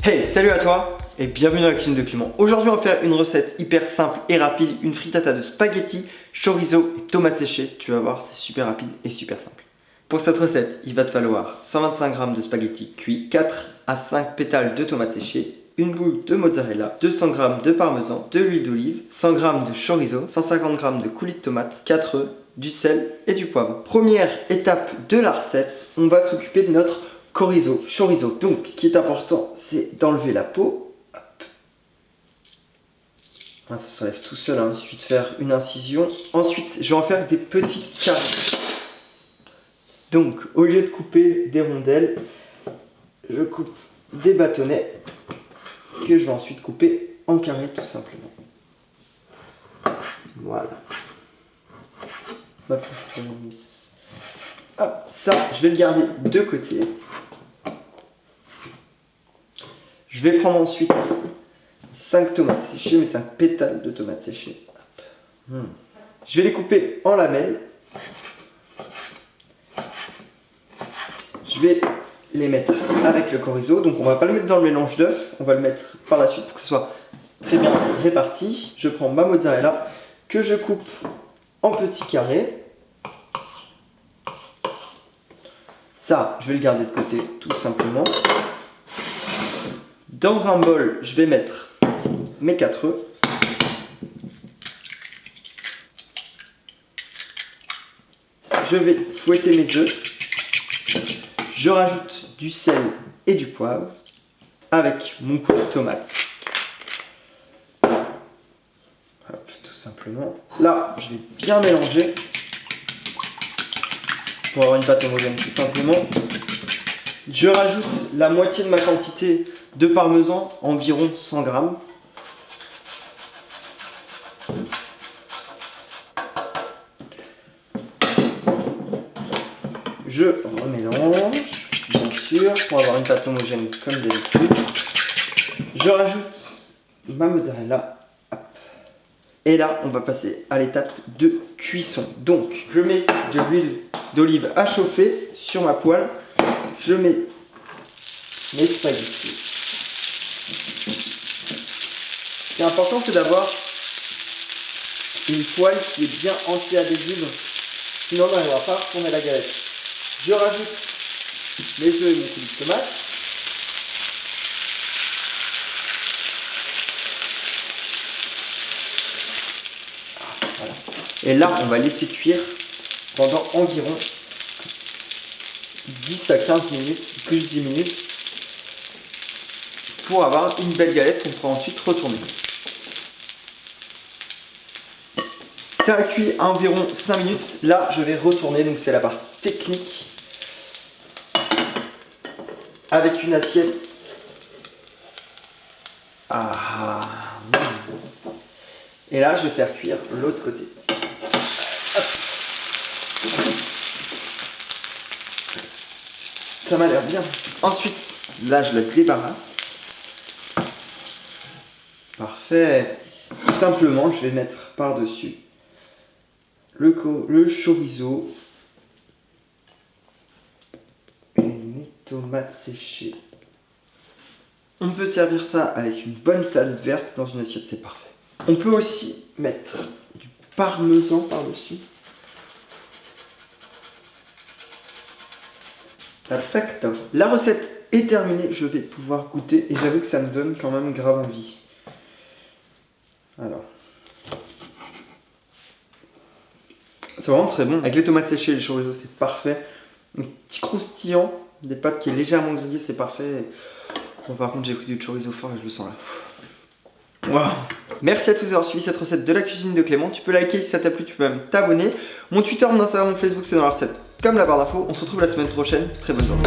Hey, salut à toi et bienvenue dans la cuisine de Clément. Aujourd'hui on va faire une recette hyper simple et rapide, une frittata de spaghettis, chorizo et tomates séchées. Tu vas voir, c'est super rapide et super simple. Pour cette recette, il va te falloir 125 g de spaghettis cuits, 4 à 5 pétales de tomates séchées, une boule de mozzarella, 200 g de parmesan, de l'huile d'olive, 100 g de chorizo, 150 g de coulis de tomates, 4 œufs, du sel et du poivre. Première étape de la recette, on va s'occuper de notre chorizo. Donc, ce qui est important, c'est d'enlever la peau. Hop. Ah, ça s'enlève tout seul, hein. Il suffit de faire une incision. Ensuite, je vais en faire des petits carrés. Donc, au lieu de couper des rondelles, je coupe des bâtonnets que je vais ensuite couper en carrés, tout simplement. Voilà. Hop, ça, je vais le garder de côté. Je vais prendre ensuite 5 tomates séchées, mais 5 pétales de tomates séchées. Je vais les couper en lamelles. Je vais les mettre avec le chorizo. Donc on va pas le mettre dans le mélange d'œufs, on va le mettre par la suite pour que ce soit très bien réparti. Je prends ma mozzarella que je coupe en petits carrés. Ça, je vais le garder de côté tout simplement. Dans un bol, je vais mettre mes 4 œufs. Je vais fouetter mes œufs. Je rajoute du sel et du poivre avec mon coulis de tomate. Hop, tout simplement. Là, je vais bien mélanger pour avoir une pâte homogène tout simplement. Je rajoute la moitié de ma quantité de parmesan, environ 100 g. Je remélange, bien sûr, pour avoir une pâte homogène comme d'habitude. Je rajoute ma mozzarella. Hop. Et là, on va passer à l'étape de cuisson. Donc, je mets de l'huile d'olive à chauffer sur ma poêle. Je mets mes spaghettis. Ce qui est important, c'est d'avoir une poêle qui est bien anti-adhésive, sinon on n'arrivera pas à retourner la galette. Je rajoute mes œufs et mon coulis de tomate. Voilà. Et là, on va laisser cuire pendant environ 10 à 15 minutes, plus 10 minutes, pour avoir une belle galette qu'on pourra ensuite retourner. Ça a cuit à environ 5 minutes. Là, je vais retourner, donc c'est la partie technique. Avec une assiette. Et là, je vais faire cuire l'autre côté. Hop. Ça m'a l'air bien. Ensuite, là, je la débarrasse. Parfait. Tout simplement, je vais mettre par-dessus le chorizo et mes tomates séchées. On peut servir ça avec une bonne salade verte dans une assiette, c'est parfait. On peut aussi mettre du parmesan par-dessus. Perfecto. La recette est terminée, je vais pouvoir goûter et j'avoue que ça me donne quand même grave envie. Alors, c'est vraiment très bon. Avec les tomates séchées et le chorizo, c'est parfait. Un petit croustillant, des pâtes qui est légèrement grillée, c'est parfait. Bon, par contre, j'ai pris du chorizo fort et je le sens là. Wow. Merci à tous d'avoir suivi cette recette de la cuisine de Clément. Tu peux liker si ça t'a plu, tu peux même t'abonner. Mon Twitter, mon Instagram, mon Facebook, c'est dans la recette comme la barre d'infos. On se retrouve la semaine prochaine. Très bonne journée.